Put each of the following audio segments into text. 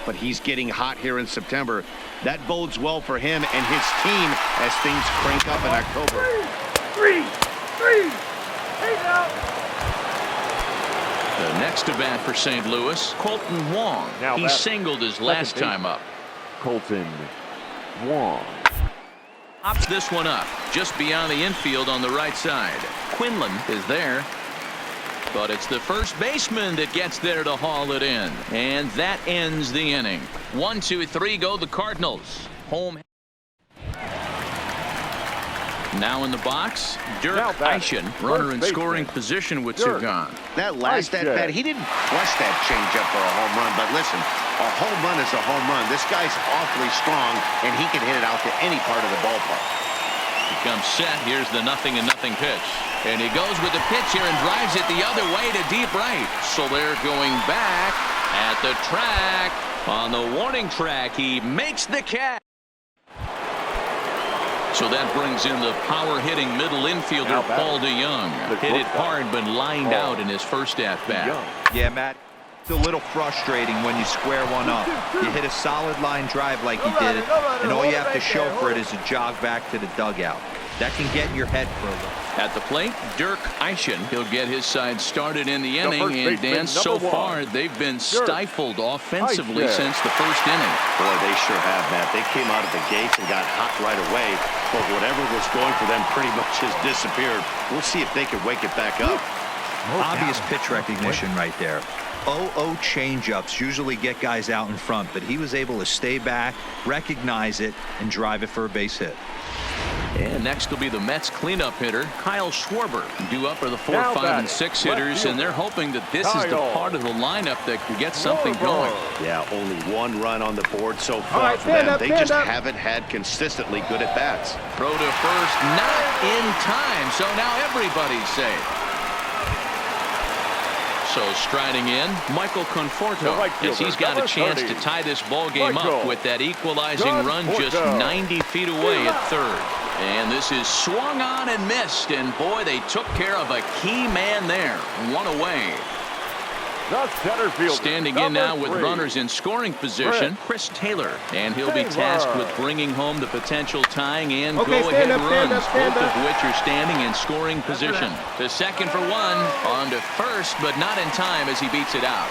but he's getting hot here in September. That bodes well for him and his team as things crank up in October. Three. Hey now. The next at bat for St. Louis, Colton Wong. He singled his last time up. Colton Wong Pops this one up just beyond the infield on the right side. Quinlan is there, but it's the first baseman that gets there to haul it in, and that ends the inning. 1, 2, 3 go the Cardinals. Home. Now in the box, Dirk Eischen, runner in scoring position with two gone. That last at bat, he didn't flush that changeup for a home run, but listen, a home run is a home run. This guy's awfully strong, and he can hit it out to any part of the ballpark. He comes set. Here's the 0-0 pitch. And he goes with the pitch here and drives it the other way to deep right. So they're going back at the track. On the warning track, he makes the catch. So that brings in the power-hitting middle infielder, Paul DeYoung. Hit it hard, but lined out in his first at-bat. Yeah, Matt, it's a little frustrating when you square one up. You hit a solid line drive like you did, and all you have to show for it is a jog back to the dugout. That can get in your head for a little. At the plate, Dirk Eischen. He'll get his side started in the inning, and Dan, so far they've been stifled offensively since the first inning. Boy, they sure have, Matt. They came out of the gates and got hot right away, but whatever was going for them pretty much has disappeared. We'll see if they can wake it back up. Obvious pitch recognition right there. 0-0 changeups usually get guys out in front, but he was able to stay back, recognize it, and drive it for a base hit. And next will be the Mets cleanup hitter, Kyle Schwarber. Due up are the 4, 5, and 6 hitters, and they're hoping that this is the part of the lineup that can get something going. Yeah, only one run on the board so far for them. They just haven't had consistently good at-bats. Throw to first, not in time, so now everybody's safe. So striding in, Michael Conforto, as he's got a chance to tie this ball game up with that equalizing run just 90 feet away at third. And this is swung on and missed, and boy, they took care of a key man there. One away. The center fielder, standing in now with runners in scoring position, Chris Taylor, and he'll be tasked with bringing home the potential tying and go-ahead runs, both of which are standing in scoring position. To second for one, on to first, but not in time as he beats it out.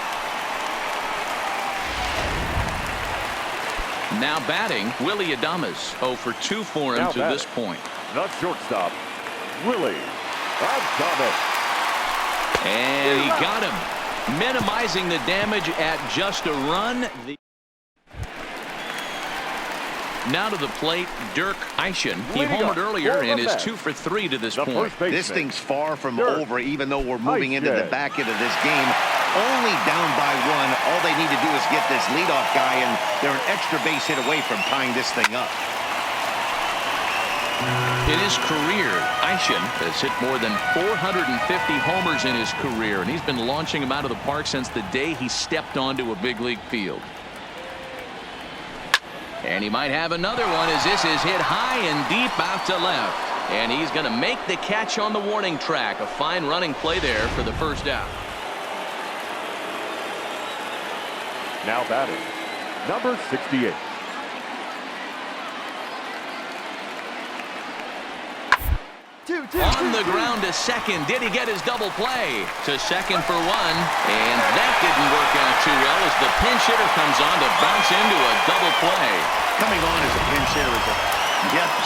Now batting, Willie Adames, 0 for 2 for him to this point. The shortstop, Willie Adames. And he got him, minimizing the damage at just a run. Now to the plate, Dirk Eischen. He homered earlier and is 2 for 3 to this point. This thing's far from over, even though we're moving into the back end of this game. Only down by 1. All they need to do is get this leadoff guy, and they're an extra base hit away from tying this thing up. In his career, Eischen has hit more than 450 homers in his career, and he's been launching them out of the park since the day he stepped onto a big league field. And he might have another one as this is hit high and deep out to left. And he's going to make the catch on the warning track. A fine running play there for the first out. Now batting, number 68. On the ground to second. Did he get his double play? To second for 1. And that didn't work out too well as the pinch hitter comes on to bounce into a double play. Coming on as a pinch hitter is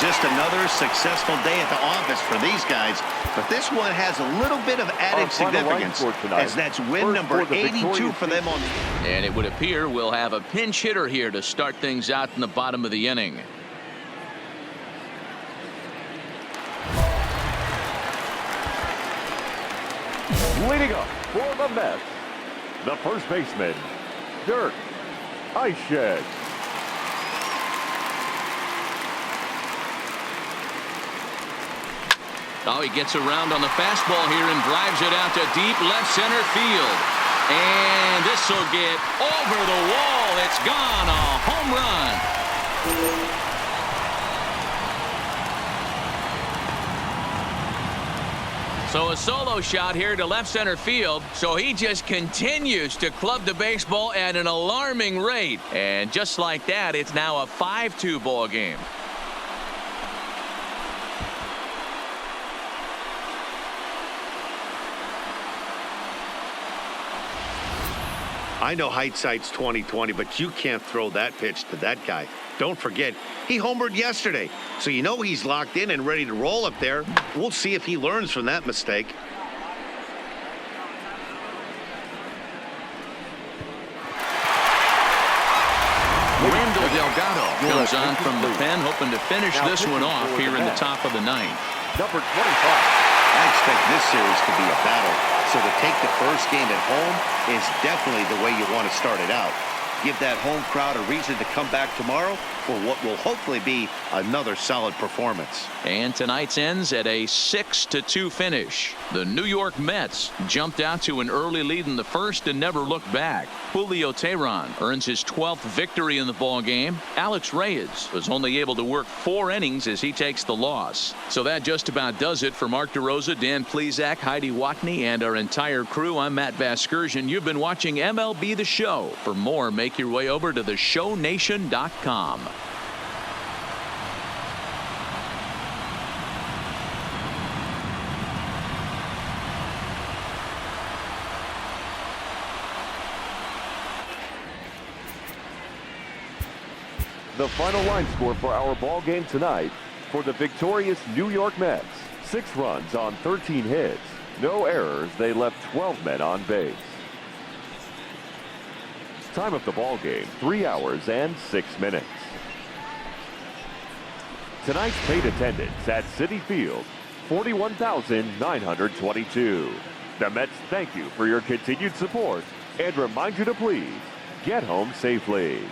just another successful day at the office for these guys. But this one has a little bit of added significance as that's win number 82 for them on the. And it would appear we'll have a pinch hitter here to start things out in the bottom of the inning. Leading up for the Mets, the first baseman, Dirk Eischen. Oh, he gets around on the fastball here and drives it out to deep left center field. And this will get over the wall. It's gone. A home run. So a solo shot here to left center field. So he just continues to club the baseball at an alarming rate. And just like that, it's now a 5-2 ball game. I know hindsight's 20/20, but you can't throw that pitch to that guy. Don't forget, he homered yesterday, so you know he's locked in and ready to roll up there. We'll see if he learns from that mistake. Randall Delgado comes on from the pen, hoping to finish this one off here in the top of the ninth. Number 25. I expect this series to be a battle, so to take the first game at home is definitely the way you want to start it out. Give that home crowd a reason to come back tomorrow for what will hopefully be another solid performance. And tonight's ends at a 6-2 finish. The New York Mets jumped out to an early lead in the first and never looked back. Julio Teheran earns his 12th victory in the ball game. Alex Reyes was only able to work 4 innings as he takes the loss. So that just about does it for Mark DeRosa, Dan Plesac, Heidi Watney, and our entire crew. I'm Matt Vasgersian. You've been watching MLB The Show. For more, make your way over to theshownation.com. The final line score for our ball game tonight for the victorious New York Mets. 6 runs on 13 hits. No errors. They left 12 men on base. Time of the ball game, 3 hours and 6 minutes. Tonight's paid attendance at Citi Field, 41,922. The Mets thank you for your continued support and remind you to please get home safely.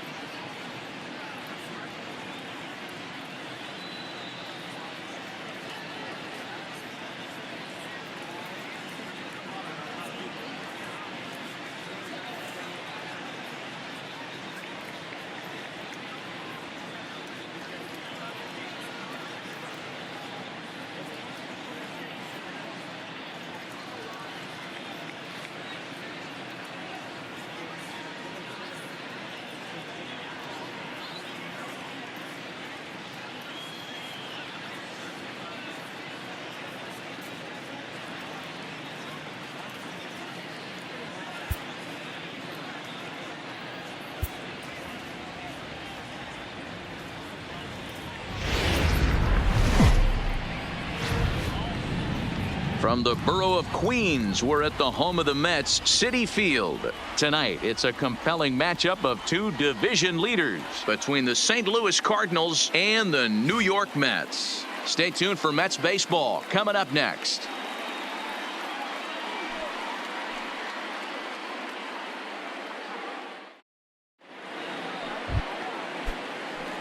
From the borough of Queens, we're at the home of the Mets, Citi Field. Tonight, it's a compelling matchup of 2 division leaders between the St. Louis Cardinals and the New York Mets. Stay tuned for Mets baseball coming up next.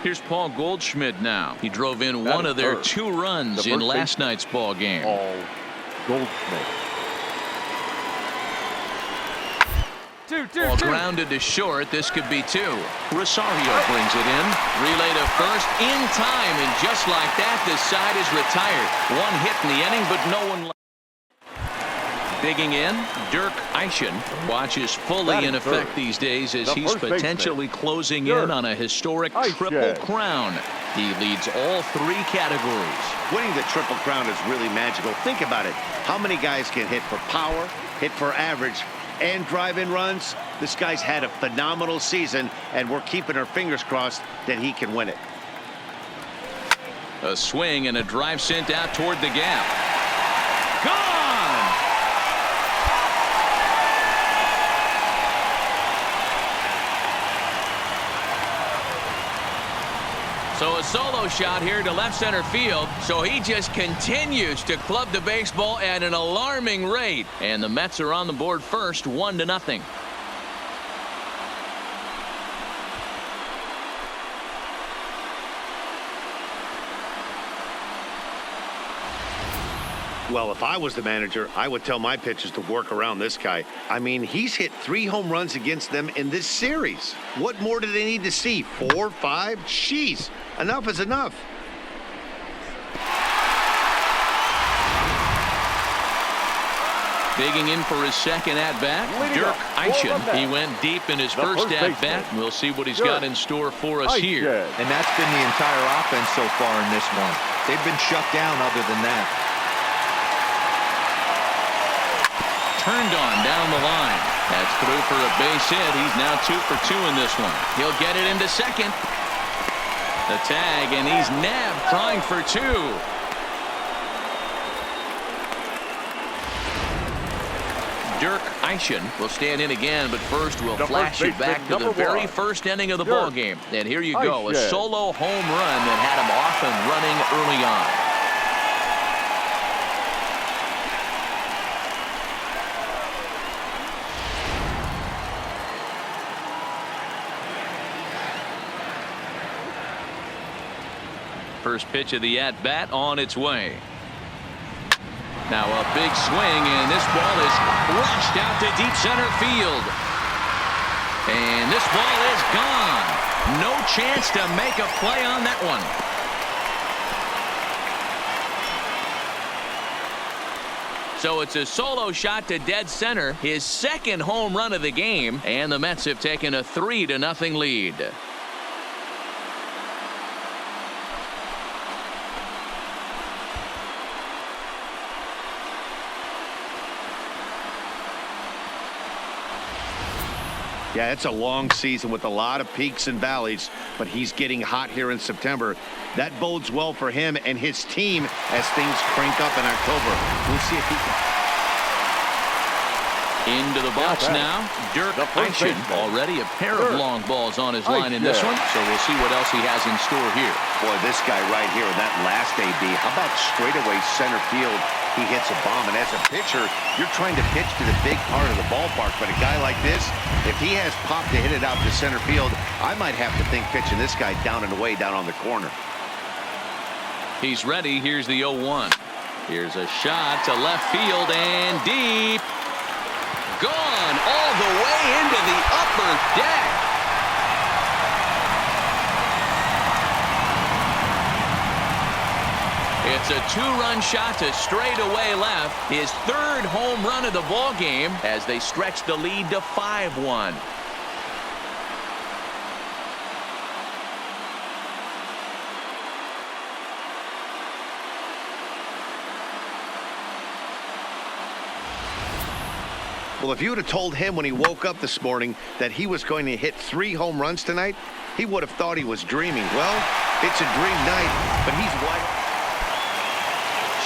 Here's Paul Goldschmidt now. He drove in one of their 2 runs in last night's ball game. Paul Goldschmidt. Ball grounded to short. This could be 2. Rosario brings it in. Relay to first in time, and just like that, the side is retired. 1 hit in the inning, but no one. Digging in, Dirk Eischen watches fully in effect these days as he's potentially closing in on a historic triple crown. He leads all 3 categories. Winning the Triple Crown is really magical. Think about it. How many guys can hit for power, hit for average, and drive in runs? This guy's had a phenomenal season, and we're keeping our fingers crossed that he can win it. A swing and a drive sent out toward the gap. Gone! So a solo shot here to left center field. So he just continues to club the baseball at an alarming rate. And the Mets are on the board first, 1-0. Well, if I was the manager, I would tell my pitchers to work around this guy. I mean, he's hit 3 home runs against them in this series. What more do they need to see? 4, 5? Jeez, enough is enough. Digging in for his second at-bat, Dirk Eichen. He went deep in his first at-bat. We'll see what he's got in store for us here. And that's been the entire offense so far in this one. They've been shut down other than that. Turned on down the line. That's through for a base hit. He's now 2 for 2 in this one. He'll get it into second. The tag, and he's nabbed trying for 2. Dirk Eichen will stand in again, but first we'll flash you back to the very first inning of the ball game. And here you go, a solo home run that had him off and running early on. First pitch of the at-bat on its way. Now a big swing, and this ball is rushed out to deep center field. And this ball is gone. No chance to make a play on that one. So it's a solo shot to dead center, his second home run of the game, and the Mets have taken a 3-0 lead. Yeah, it's a long season with a lot of peaks and valleys, but he's getting hot here in September. That bodes well for him and his team as things crank up in October. We'll see if he can. Into the box now, Dirk Eichen. Already a pair of long balls on his line in this one, so we'll see what else he has in store here. Boy, this guy right here, that last AB, how about straightaway center field? He hits a bomb, and as a pitcher, you're trying to pitch to the big part of the ballpark, but a guy like this, if he has pop to hit it out to center field, I might have to think pitching this guy down and away down on the corner. He's ready. Here's the 0-1. Here's a shot to left field and deep. Gone all the way into the upper deck. It's a 2-run shot to straightaway left. His third home run of the ball game as they stretch the lead to 5-1. Well, if you would have told him when he woke up this morning that he was going to hit 3 home runs tonight, he would have thought he was dreaming. Well, it's a dream night, but he's wide.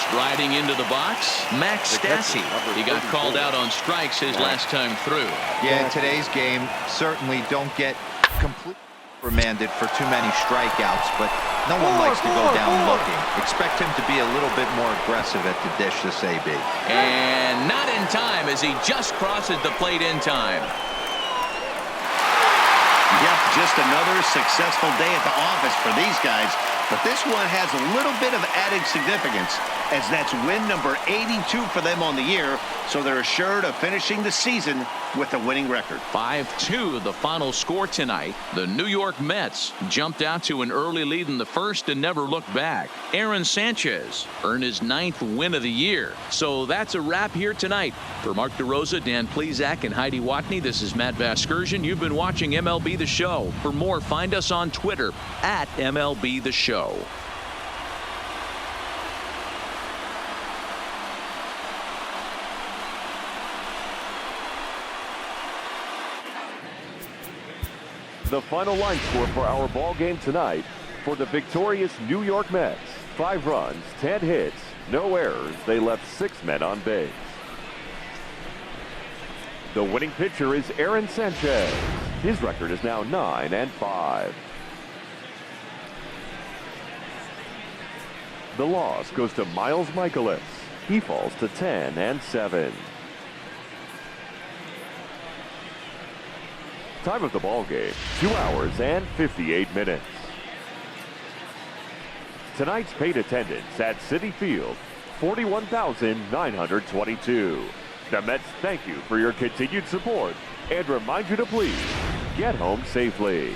Striding into the box, Max Stassi. He got called out on strikes his last time through. Yeah, in today's game, certainly don't get completely remanded for too many strikeouts, but no one likes to go down looking. Expect him to be a little bit more aggressive at the dish this AB. And not in time as he just crosses the plate in time. Yep, just another successful day at the office for these guys. But this one has a little bit of added significance as that's win number 82 for them on the year. So they're assured of finishing the season with a winning record. 5-2 the final score tonight. The New York Mets jumped out to an early lead in the first and never looked back. Aaron Sanchez earned his 9th win of the year. So that's a wrap here tonight. For Mark DeRosa, Dan Plesac, and Heidi Watney, this is Matt Vasgersian. You've been watching MLB The Show. For more, find us on Twitter at MLB The Show. The final line score for our ball game tonight for the victorious New York Mets. 5 runs, 10 hits, no errors. They left 6 men on base. The winning pitcher is Aaron Sanchez. His record is now 9-5. The loss goes to Miles Michaelis. He falls to 10-7. Time of the ball game, 2 hours and 58 minutes. Tonight's paid attendance at Citi Field, 41,922. The Mets thank you for your continued support and remind you to please get home safely.